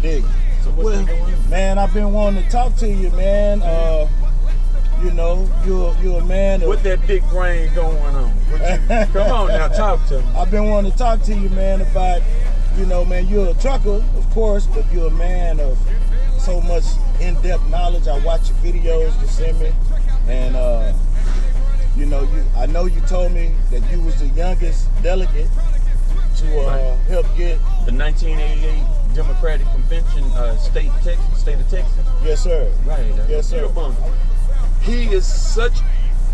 dig it. So what's going? Man, I've been wanting to talk to you, man. You know, you're a man. What that big brain going on? Come on now, talk to me. I've been wanting to talk to you, man, about, you know, man, you're a trucker, of course, but you're a man of so much in-depth knowledge. I watch your videos you send me, and you know, I know you told me that you was the youngest delegate to help get the 1988 Democratic Convention, state of Texas. Yes, sir. Right. Yes, sir. He is such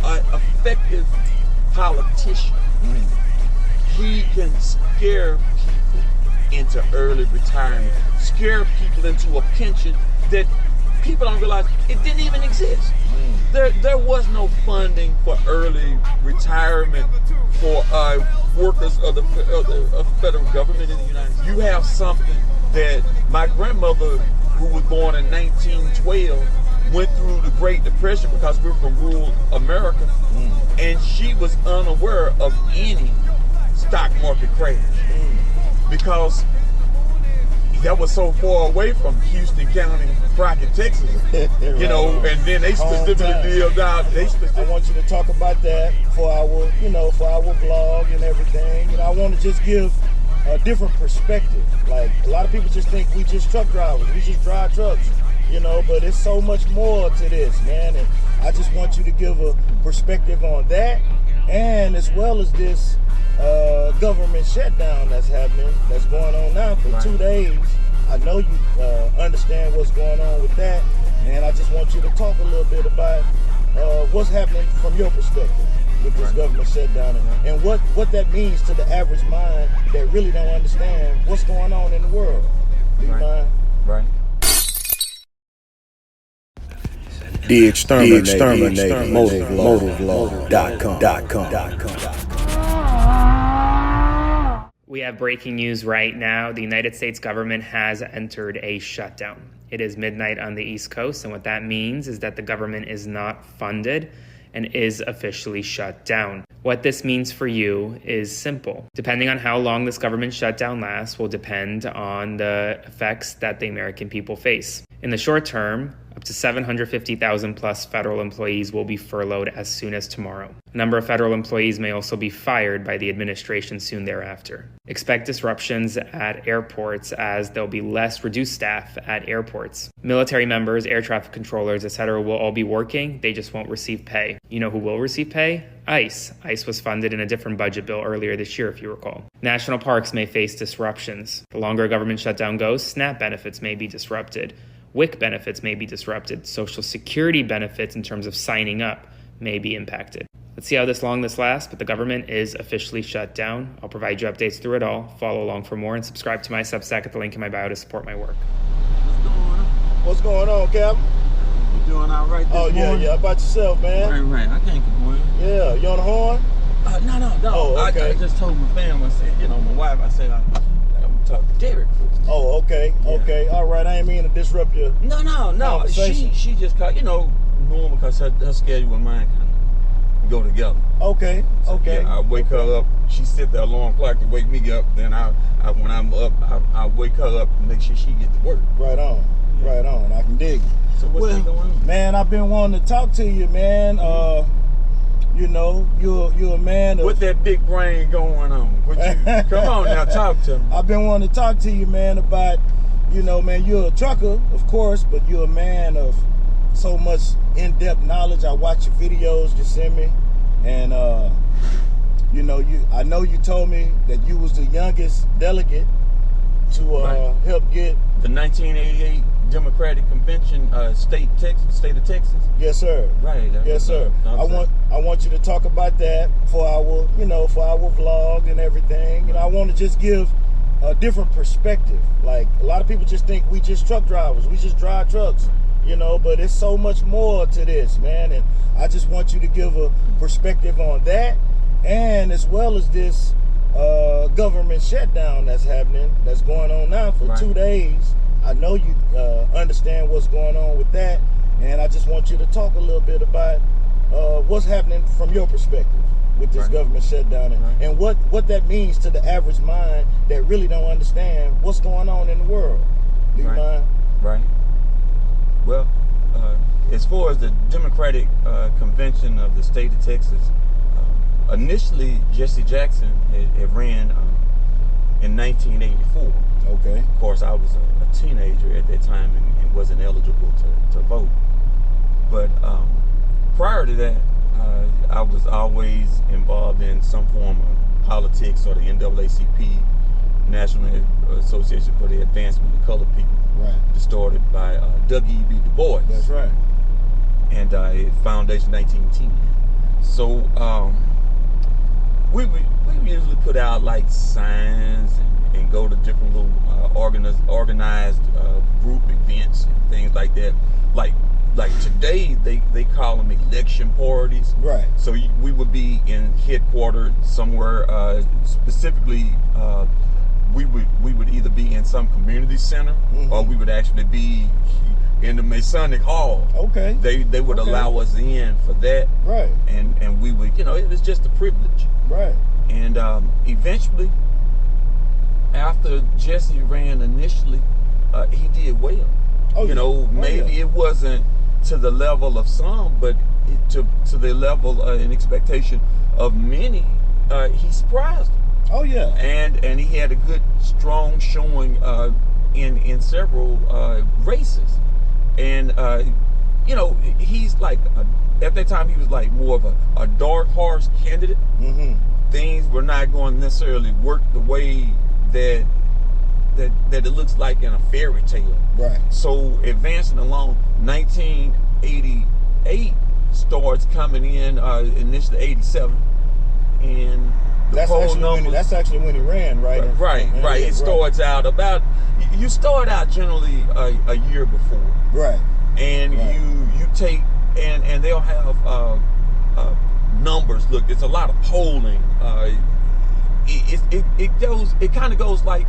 an effective politician. He can scare people into early retirement, scare people into a pension that people don't realize it didn't even exist. There was no funding for early retirement for workers of the federal government in the United States. You have something that my grandmother, who was born in 1912, went through the Great Depression because we're from rural America, and she was unaware of any stock market crash because that was so far away from Houston County, Crockett, Texas. You know, and then they specifically lived out. I want you to talk about that for our, you know, for our vlog and everything. And I want to just give a different perspective. Like, a lot of people just think we just truck drivers, we just drive trucks, you know, but it's so much more to this, man. And I just want you to give a perspective on that, and as well as this government shutdown that's happening, that's going on now for 2 days. I know you understand what's going on with that, and I just want you to talk a little bit about what's happening from your perspective with this government shutdown, and what that means to the average mind that really don't understand what's going on in the world. Do you mind? Right. d-xterminator, motovlog.com. We have breaking news right now. The United States government has entered a shutdown. It is midnight on the East Coast, and what that means is that the government is not funded and is officially shut down. What this means for you is simple. Depending on how long this government shutdown lasts will depend on the effects that the American people face. In the short term, up to 750,000 plus federal employees will be furloughed as soon as tomorrow. A number of federal employees may also be fired by the administration soon thereafter. Expect disruptions at airports as there'll be less reduced staff at airports. Military members, air traffic controllers, etc. will all be working, they just won't receive pay. You know who will receive pay? ICE. ICE was funded in a different budget bill earlier this year, if you recall. National parks may face disruptions. The longer a government shutdown goes, SNAP benefits may be disrupted. WIC benefits may be disrupted. Social Security benefits in terms of signing up may be impacted. Let's see how long this lasts, but the government is officially shut down. I'll provide you updates through it all. Follow along for more and subscribe to my Substack at the link in my bio to support my work. What's going on, Cap? You doing all right this morning? Yeah. How about yourself, man? Right. I can't complain. Yeah, you on the horn? No. Oh, okay. I just told my family, I said, you know, my wife, I said, I'm talk to Derek. Oh, okay. All right. I ain't mean to disrupt your No. She just called, you know, normal, because her schedule and mine kind of go together. Okay. Yeah, I wake her up. She set the alarm clock to wake me up. Then when I'm up, I wake her up and make sure she get to work. Right on. I can dig it. So what's going on? Man, I've been wanting to talk to you, man. You know, you're a man of... What that big brain going on? Come on now, talk to me. I've been wanting to talk to you, man, about, you know, man, you're a trucker, of course, but you're a man of so much in-depth knowledge. I watch your videos you send me, and, you know, I know you told me that you was the youngest delegate to help get... The 1988 Democratic Convention, state of Texas. Yes, sir. Right. Yes, sir. I want you to talk about that for our, you know, for our vlog and everything. And I want to just give a different perspective. Like, a lot of people just think we just truck drivers, we just drive trucks, you know, but it's so much more to this, man. And I just want you to give a perspective on that, and as well as this government shutdown that's happening, that's going on now for 2 days. I know you understand what's going on with that, and I just want you to talk a little bit about what's happening from your perspective with this government shutdown, and what that means to the average mind that really don't understand what's going on in the world. Do you mind? Right. Well, as far as the Democratic Convention of the state of Texas, initially Jesse Jackson had ran in 1984. Okay. Of course, I was a teenager at that time and wasn't eligible to vote. But prior to that, I was always involved in some form of politics, or the NAACP, National Association for the Advancement of Colored People. Right. Started by W.E.B. Du Bois. That's right. And Foundation 1910. So we usually put out like signs and go to different little organized group events and things like that. Like today, they call them election parties. Right. So we would be in headquarters somewhere, specifically. We would either be in some community center, or we would actually be in the Masonic Hall. Okay. They would allow us in for that. Right. And we would, it was just a privilege. Right. And eventually, after Jesse ran initially, he did well. Oh, Maybe it wasn't to the level of some, but to the level and expectation of many, he surprised them. Oh yeah. And he had a good, strong showing in several races. And he's like at that time he was like more of a dark horse candidate. Mm-hmm. Things were not going to necessarily work the way that it looks like in a fairy tale. Right. So advancing along, 1988 starts coming in, initially 87, and that's actually when he ran, right? Right. It starts out about, you start out generally a year before. Right. And you take, and they'll have numbers. Look, it's a lot of polling. It kind of goes like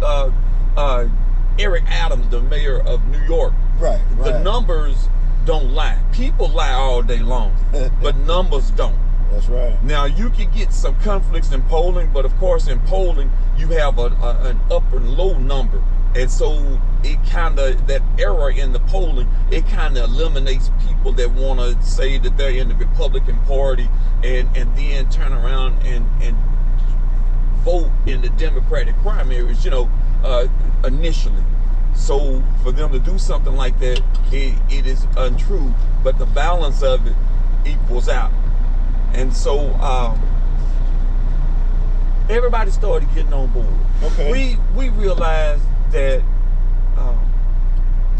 Eric Adams, the mayor of New York. Right. The numbers don't lie. People lie all day long, but numbers don't. That's right. Now, you can get some conflicts in polling, but of course in polling, you have an up and low number. And so it kind of, that error in the polling, it kind of eliminates people that want to say that they're in the Republican Party and then turn around and vote in the Democratic primaries, initially. So for them to do something like that, it is untrue, but the balance of it equals out. And so everybody started getting on board. Okay. We realized that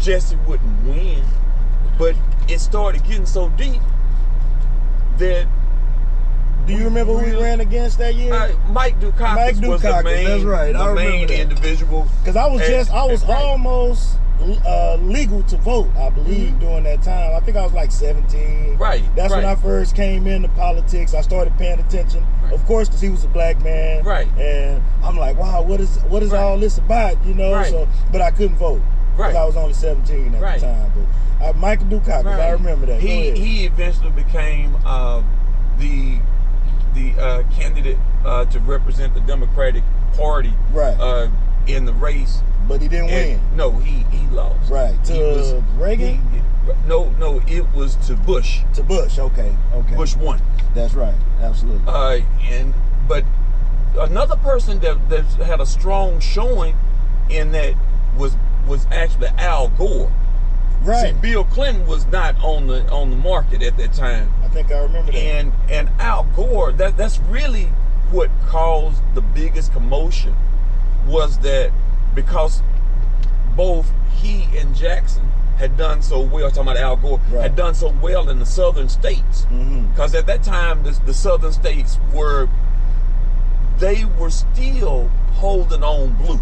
Jesse wouldn't win, but it started getting so deep that. Do you remember who he ran against that year? Mike Dukakis was the main, that's right. the main individual. Because I was almost legal to vote, I believe, during that time. I think I was like 17. Right. That's when I first came into politics. I started paying attention, of course, because he was a black man. Right. And I'm like, wow, what is all this about? Right. So, but I couldn't vote because I was only 17 at the time. But Michael Dukakis, I remember that. He eventually became the candidate to represent the Democratic Party in the race. But he didn't win. No, he lost. Right. To Reagan? No, it was to Bush. To Bush, okay. Bush won. That's right, absolutely. But another person that had a strong showing in that was actually Al Gore. Right. See, Bill Clinton was not on the market at that time. I think I remember that. And Al Gore, that's really what caused the biggest commotion, was that because both he and Jackson had done so well, talking about Al Gore, had done so well in the southern states. Because at that time, the southern states were still holding on blue.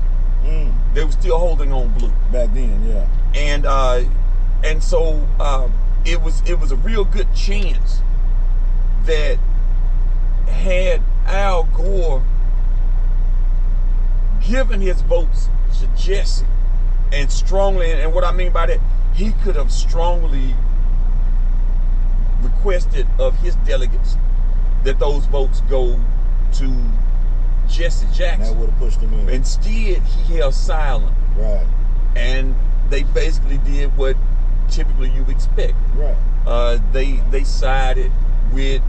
They were still holding on blue. Back then, yeah. And so it was a real good chance that had Al Gore given his votes to Jesse, and strongly, and what I mean by that, he could have strongly requested of his delegates that those votes go to Jesse Jackson. That would have pushed him in. Instead, he held silent. Right. And they basically did what typically you expect. Right. They sided with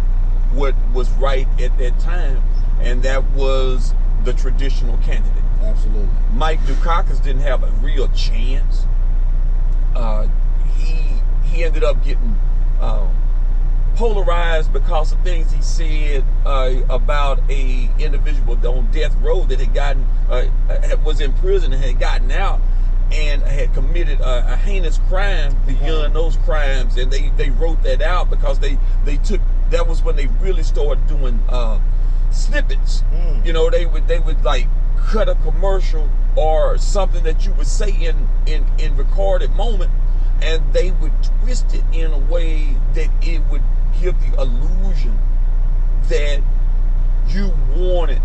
what was right at that time, and that was the traditional candidate. Absolutely. Mike Dukakis didn't have a real chance. He ended up getting polarized because of things he said about a individual on death row that had gotten was in prison and had gotten out and had committed a heinous crime beyond those crimes, and they wrote that out because they took, that was when they really started doing snippets. You know, they would like cut a commercial or something that you would say in recorded moment, and they would twist it in a way that it would give the illusion that you wanted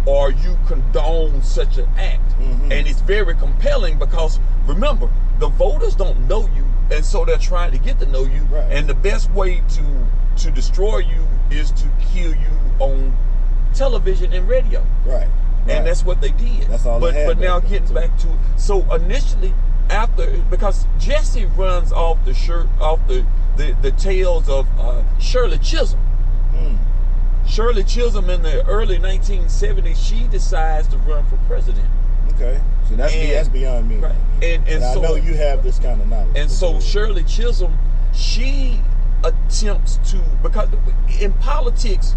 or you condone such an act. And it's very compelling because, remember, the voters don't know you, and so they're trying to get to know you. Right. And the best way to destroy you is to kill you on television and radio. Right. And that's what they did. That's all they had. But now getting back to it. So initially, because Jesse runs off the tales of Shirley Chisholm. Shirley Chisholm in the early 1970s, she decides to run for president. Okay. So that's beyond me. Right. And I so, know you have this kind of knowledge. And so Shirley Chisholm, she attempts to, because in politics,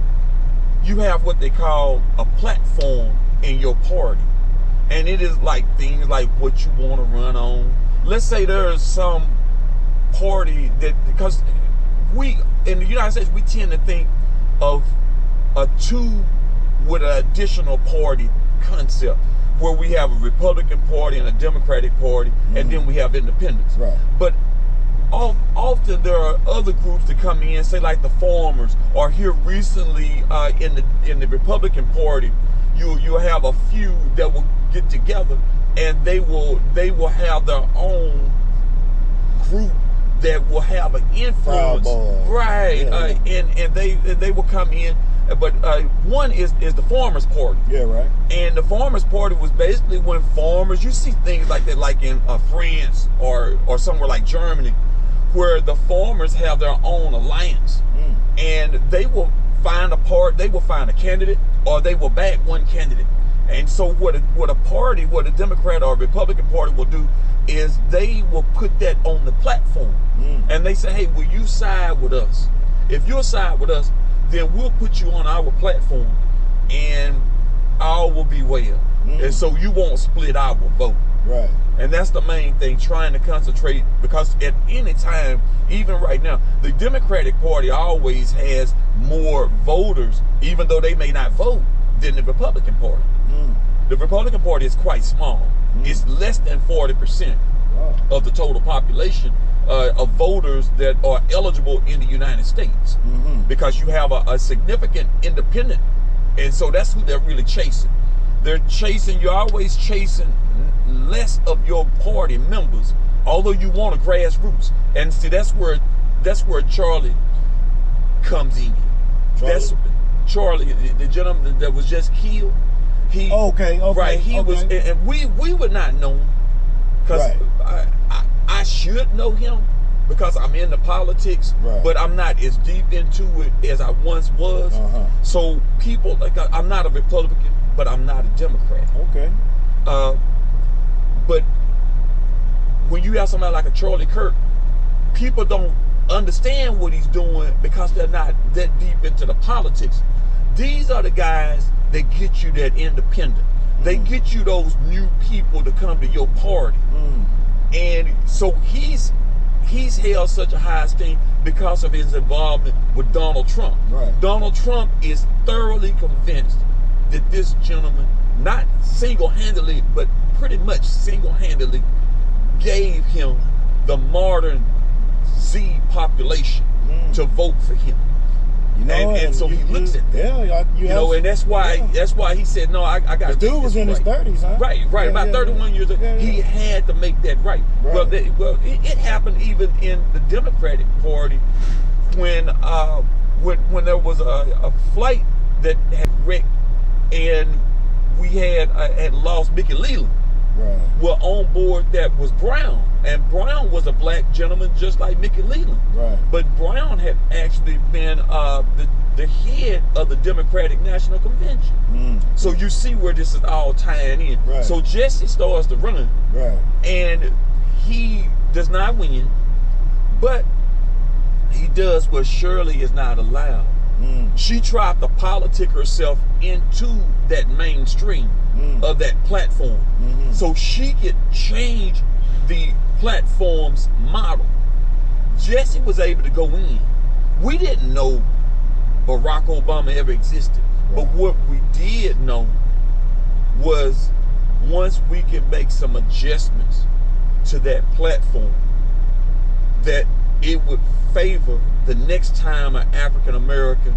you have what they call a platform in your party. And it is like things like what you want to run on. Let's say there's some party that, because we, in the United States, we tend to think of a two with an additional party concept, where we have a Republican Party and a Democratic Party, and then we have independents. Right. But often there are other groups that come in, say like the farmers, or here recently in the Republican Party, you'll have a few that will get together, and they will have their own group that will have an influence, right? And they will come in. But one is the Farmers Party. Yeah, right. And the Farmers Party was basically when farmers, you see things like that, like in France or somewhere like Germany, where the farmers have their own alliance, and they will find a candidate, or they will back one candidate. And so what a Democrat or a Republican Party will do is they will put that on the platform, and they say, hey, will you side with us? If you'll side with us, then we'll put you on our platform, and all will be well. And so you won't split our vote. Right. And that's the main thing, trying to concentrate, because at any time, even right now, the Democratic Party always has more voters, even though they may not vote, than the Republican Party. The Republican Party is quite small. It's less than 40% of the total population of voters that are eligible in the United States, because you have a significant independent, and so that's who they're really chasing. You're always chasing less of your party members, although you want a grassroots. And see, that's where Charlie comes in. That's Charlie, the gentleman that was just killed. Okay. Right. He was, and we would not know him, because I should know him because I'm into politics, but I'm not as deep into it as I once was. So people, like, I'm not a Republican, but I'm not a Democrat. Okay. But when you have somebody like a Charlie Kirk, people don't understand what he's doing because they're not that deep into the politics. These are the guys that get you that independent. They get you those new people to come to your party. And so he's held such a high esteem because of his involvement with Donald Trump. Right. Donald Trump is thoroughly convinced that this gentleman, not single-handedly, but pretty much single-handedly, gave him the modern Z population to vote for him. You know, and so he looks at that. Yeah, you know, and that's why he said, no, I got to. The dude was in his 30s, huh? Right, about 31 years old. He had to make that right. Well, it happened even in the Democratic Party when there was a flight that had wrecked, and we had lost Mickey Leland. were on board that was Brown. And Brown was a black gentleman just like Mickey Leland. But Brown had actually been the head of the Democratic National Convention. So you see where this is all tying in. So Jesse starts to run. And he does not win, but he does what Shirley is not allowed. She tried to politic herself into that mainstream of that platform, so she could change the platform's model. Jesse was able to go in. We didn't know Barack Obama ever existed, but what we did know was once we could make some adjustments to that platform, that it would favor the next time an African American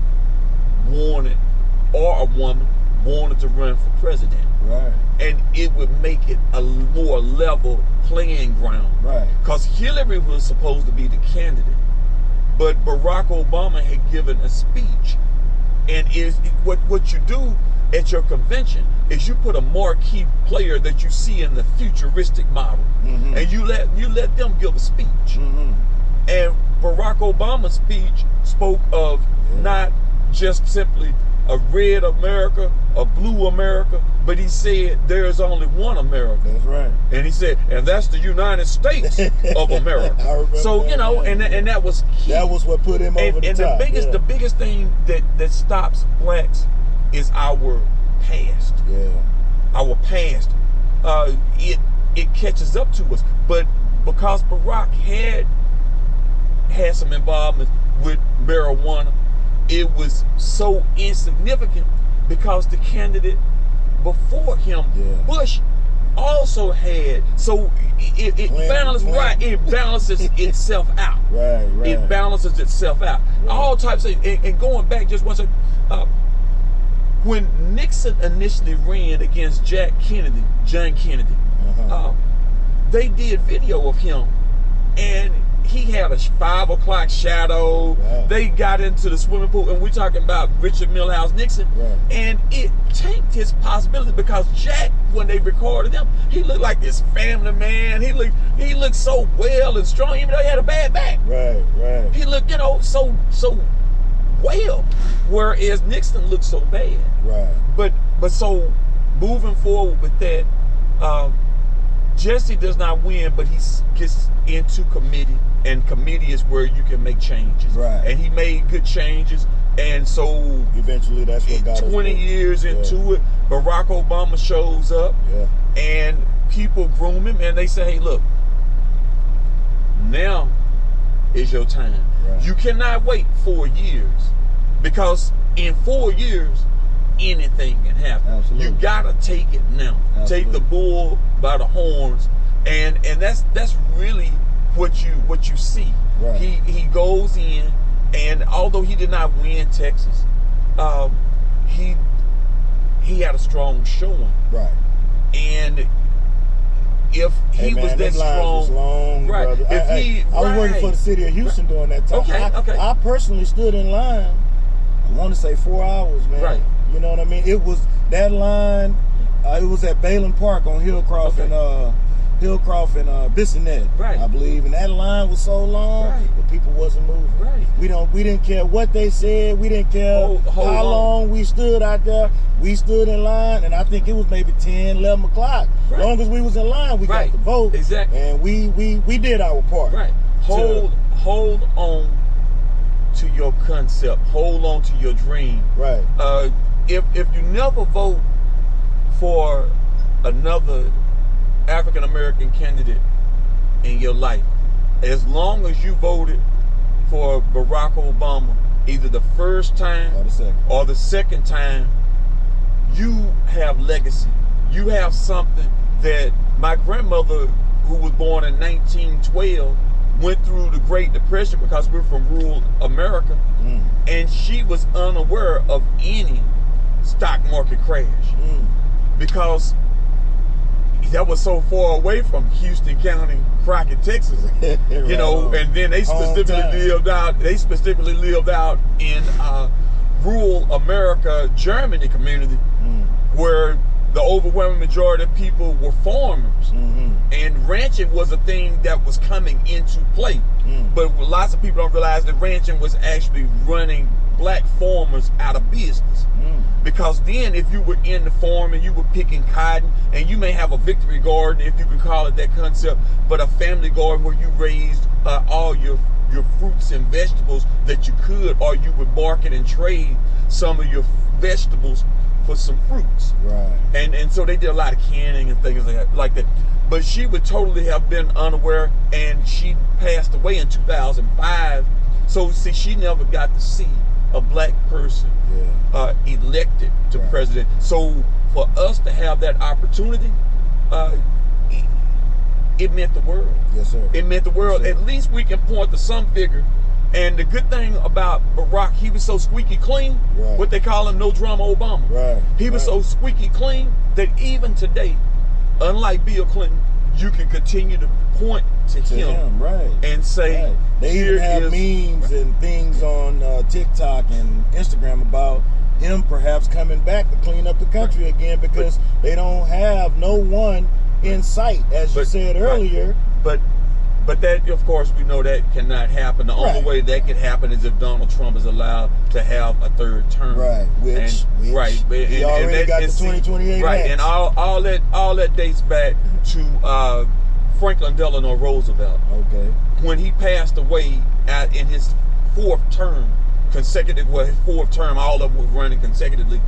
wanted, or a woman wanted to run for president. And it would make it a more level playing ground. Because Hillary was supposed to be the candidate, but Barack Obama had given a speech. And what you do at your convention is you put a marquee player that you see in the futuristic model, and you let them give a speech. And Barack Obama's speech spoke of not just simply a red America, a blue America, but he said there is only one America. That's And he said, and that's the United States of America. So that, you know, and that was key. That was what put him over the top. And the biggest thing that stops blacks is our past. Our past. It catches up to us. But because Barack had some involvement with marijuana, it was so insignificant because the candidate before him, Bush, also had. So it balanced, it balances itself out. It balances itself out. All types of, and going back just one second, when Nixon initially ran against John Kennedy, they did video of him, and he had a 5 o'clock shadow. They got into the swimming pool, and we're talking about Richard Milhouse Nixon, and it tanked his possibility because Jack, when they recorded him, he looked like this family man. He looked so well and strong, even though he had a bad back. He looked, you know, so well, whereas Nixon looked so bad. But so moving forward with that, Jesse does not win, but he gets into committee, and committee is where you can make changes. And he made good changes, and so eventually that's what got 20 years into it, Barack Obama shows up, and people groom him, and they say, hey, look, now is your time. You cannot wait 4 years, because in 4 years, anything can happen. You gotta take it now. Take the bull by the horns, and that's really what you see. He goes in, and although he did not win Texas, he had a strong showing. And if he was that strong, was long, brother. I was working for the city of Houston during that time. I personally stood in line, I want to say 4 hours, man. You know what I mean? It was that line. It was at Bayland Park on Hillcroft and Bissonnet, I believe. And that line was so long, the people wasn't moving. We didn't care what they said. We didn't care how long we stood out there. We stood in line, and I think it was maybe 10, 11 o'clock. As long as we was in line, we got the vote. And we did our part. Hold on to your concept. Hold on to your dream. If you never vote for another African American candidate in your life, as long as you voted for Barack Obama, either the first time or the second time, you have legacy. You have something that my grandmother, who was born in 1912, went through the Great Depression because we're from rural America, and she was unaware of any stock market crash because that was so far away from Houston County, Crockett, Texas. You know, and then they specifically lived out in rural America, Germany community, where the overwhelming majority of people were farmers, and ranching was a thing that was coming into play. But lots of people don't realize that ranching was actually running black farmers out of business. Because then if you were in the farm and you were picking cotton, and you may have a victory garden, if you can call it that concept, but a family garden where you raised all your fruits and vegetables that you could, or you would market and trade some of your vegetables for some fruits. Right. And so they did a lot of canning and things like that. But she would totally have been unaware, and she passed away in 2005. So see, she never got to see a black person elected to president. So for us to have that opportunity, it meant the world. Yes, sir. It meant the world. Yes, at least we can point to some figure. And the good thing about Barack, he was so squeaky clean. Right. What they call him, no drama Obama. Right. He was so squeaky clean that even today, unlike Bill Clinton, you can continue to point to him right, and say, right. They even have memes and things on TikTok and Instagram about him perhaps coming back to clean up the country again, because they don't have no one in sight, as you said earlier. But that, of course, we know that cannot happen. The only way that could happen is if Donald Trump is allowed to have a third term. Right. Which he already got the 2028 right. And all that dates back to Franklin Delano Roosevelt. Okay. When he passed away in his fourth term, his fourth term, all of them were running consecutively.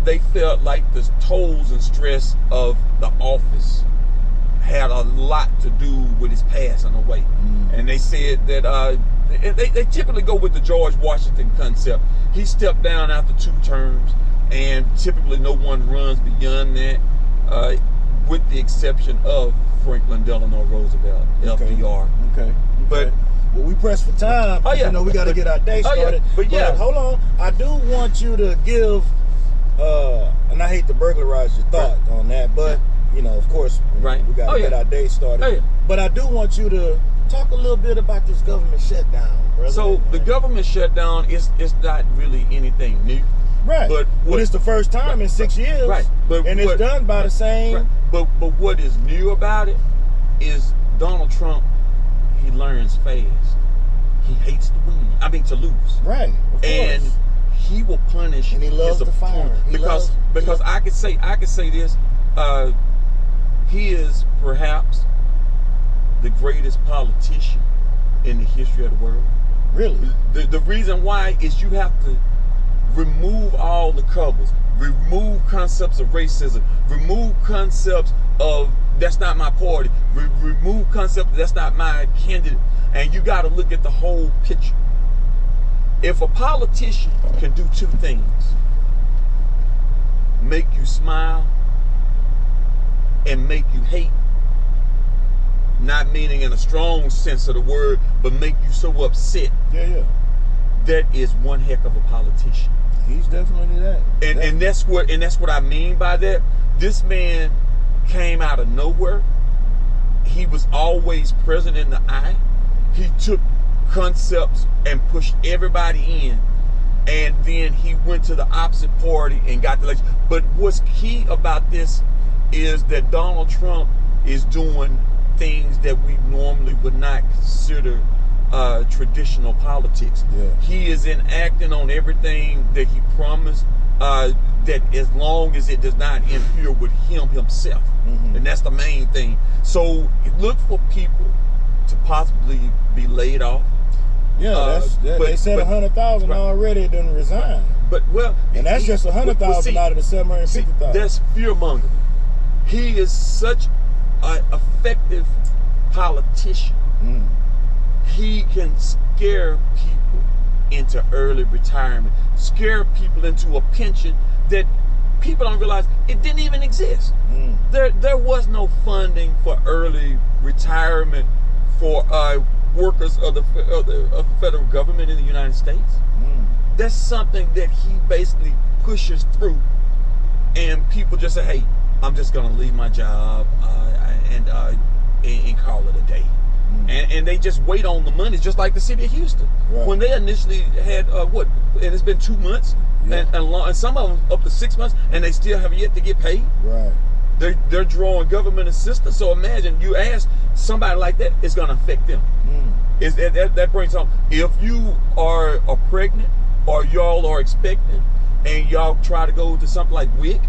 They felt like the tolls and stress of the office had a lot to do with his passing away. And they said that they typically go with the George Washington concept. He stepped down after 2 terms, and typically no one runs beyond that, with the exception of Franklin Delano Roosevelt, FDR. Okay. But well, we press for time. You know, we got to get our day started. But hold on, I do want you to give, and I hate to burglarize your thought on that, but you know, of course, we got to get our day started. But I do want you to talk a little bit about this government shutdown, brother. So the government shutdown is not really anything new. Right. But it's the first time in 6 years. Right. And it's done by the same. Right. But what is new about it is Donald Trump, he learns fast. He hates to win. I mean, to lose. Right. Of and course. He will punish and he loves his the fire. Because I could say this, he is perhaps the greatest politician in the history of the world. Really? The reason why is you have to remove all the covers, remove concepts of racism, remove concepts of that's not my party, remove concepts that's not my candidate, and you got to look at the whole picture. If a politician can do 2 things, make you smile and make you hate, not meaning in a strong sense of the word, but make you so upset, that is one heck of a politician. He's definitely that. And that's what I mean by that. This man came out of nowhere. He was always present in the eye. He took concepts and pushed everybody in, and then he went to the opposite party and got the election. But what's key about this is that Donald Trump is doing things that we normally would not consider traditional politics. He is enacting on everything that he promised, that as long as it does not interfere with himself. And that's the main thing. So look for people to possibly be laid off. They said 100,000 already done resigned. And that's just 100,000 out of the 750,000. That's fear mongering. He is such an effective politician. He can scare people into early retirement, scare people into a pension that people don't realize it didn't even exist. There was no funding for early retirement for workers of the federal government in the United States. That's something that he basically pushes through, and people just say, hey, I'm just going to leave my job and call it a day. And they just wait on the money, just like the city of Houston. When they initially had, and it's been 2 months, and some of them up to 6 months, and they still have yet to get paid. Right. They're drawing government assistance. So imagine you ask somebody like that, it's going to affect them. That brings home. If you are pregnant or y'all are expecting, and y'all try to go to something like WIC,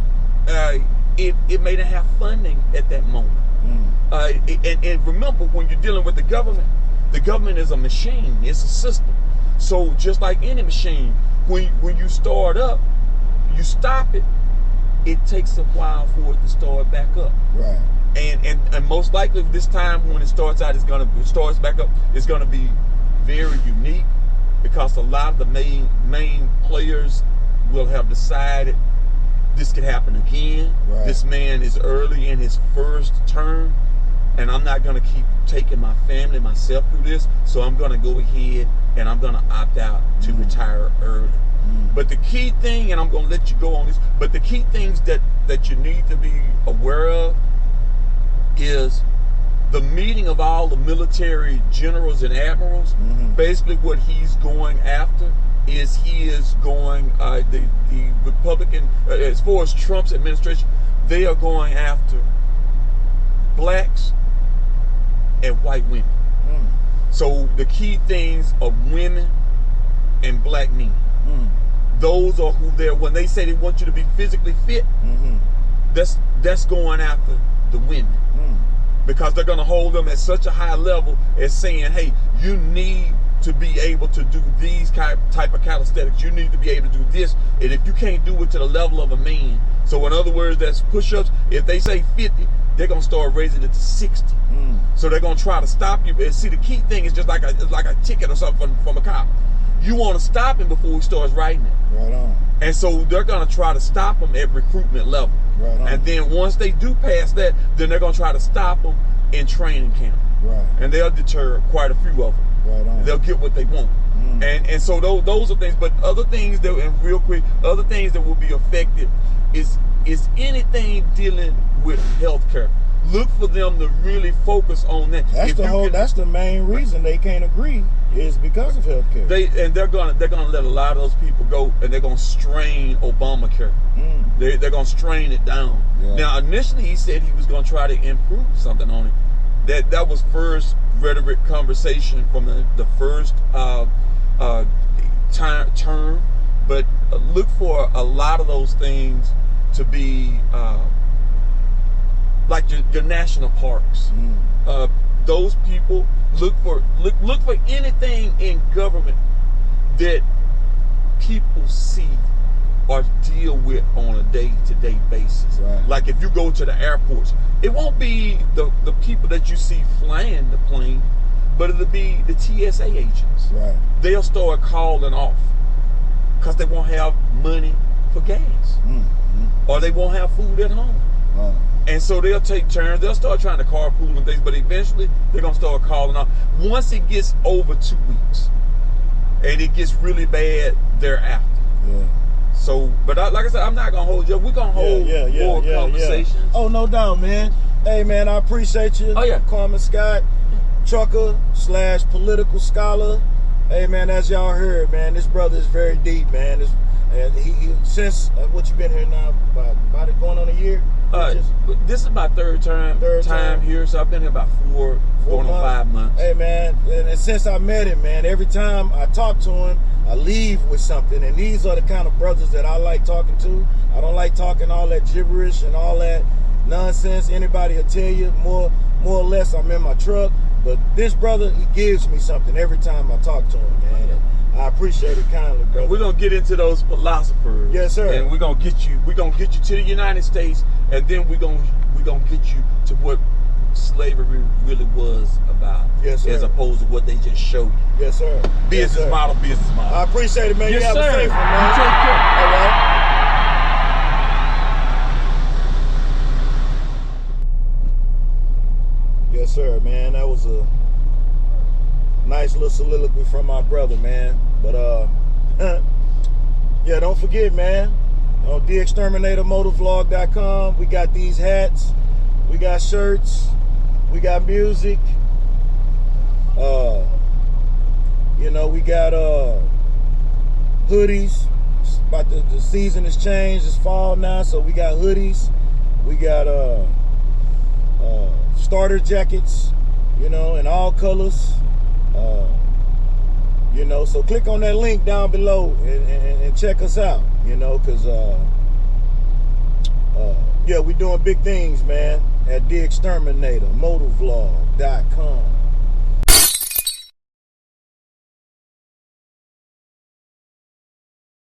it may not have funding at that moment. And remember, when you're dealing with the government is a machine. It's a system. So just like any machine, when you start up, you stop it. It takes a while for it to start back up. Right. And most likely this time when it starts back up, it's gonna be very unique, because a lot of the main players will have decided this could happen again. Right. This man is early in his first term, and I'm not gonna keep taking my family, myself through this, so I'm gonna go ahead and I'm gonna opt out to retire early. But the key thing, and I'm gonna let you go on this, but the key things that you need to be aware of is the meeting of all the military generals and admirals. Basically what he's going after is he is going, the Republican, as far as Trump's administration, they are going after blacks and white women. So the key things are women and black men. Those are who they're, when they say they want you to be physically fit, that's going after the women. Because they're going to hold them at such a high level as saying, hey, you need to be able to do these type of calisthenics. You need to be able to do this. And if you can't do it to the level of a man, so in other words, that's push-ups. If they say 50, they're going to start raising it to 60. So they're going to try to stop you. And see, the key thing is just like a ticket or something from a cop. You want to stop him before he starts writing it. Right on. And so they're going to try to stop him at recruitment level. Right on. And then once they do pass that, then they're going to try to stop them in training camp. Right. And they'll deter quite a few of them. Right on. They'll get what they want. And so those are things. But other things that, and real quick, other things that will be affected is anything dealing with healthcare. Look for them to really focus on that. That's the main reason they can't agree, is because of healthcare. They're gonna let a lot of those people go, and they're gonna strain Obamacare. They're gonna strain it down. Yeah. Now, initially he said he was gonna try to improve something on it. That was first rhetoric conversation from the first term, but look for a lot of those things to be like your national parks. Those people, look for anything in government that people see or deal with on a day-to-day basis. Right. Like if you go to the airports, it won't be the people that you see flying the plane, but it'll be the TSA agents. Right. They'll start calling off because they won't have money for gas, or they won't have food at home. And so they'll take turns. They'll start trying to carpool and things, but eventually they're gonna start calling off. Once it gets over 2 weeks, and it gets really bad thereafter. Yeah. So, but like I said, I'm not gonna hold you. We're gonna hold more conversations. Oh, no doubt, man. Hey, man, I appreciate you. Oh, yeah. Carman Scott, trucker / political scholar. Hey, man, as y'all heard, man, this brother is very deep, man. He since what you been here now, about it going on a year. This is my third time here, so I've been here about four going on 5 months. Hey, man, and since I met him, man, every time I talk to him, I leave with something. And these are the kind of brothers that I like talking to. I don't like talking all that gibberish and all that nonsense. Anybody will tell you more or less I'm in my truck. But this brother, he gives me something every time I talk to him, man. And I appreciate it kindly, brother. And we're gonna get into those philosophers. Yes, sir. And we're gonna get you to the United States, and then we're gonna get you to what slavery really was about. Yes, sir. As opposed to what they just show you. Yes, sir. Business model. I appreciate it, man. Yes, you have sir. a safe one, man. You take care. All right. Yes, sir, man. That was a nice little soliloquy from my brother, man. But yeah, don't forget, man. On d-xterminator.motovlog.com, we got these hats, we got shirts, we got music. You know, we got hoodies, the season has changed. It's fall now, so we got hoodies, we got starter jackets, you know, in all colors. You know, so click on that link down below and check us out, you know, because yeah, we doing big things, man, at d-xterminator motovlog.com.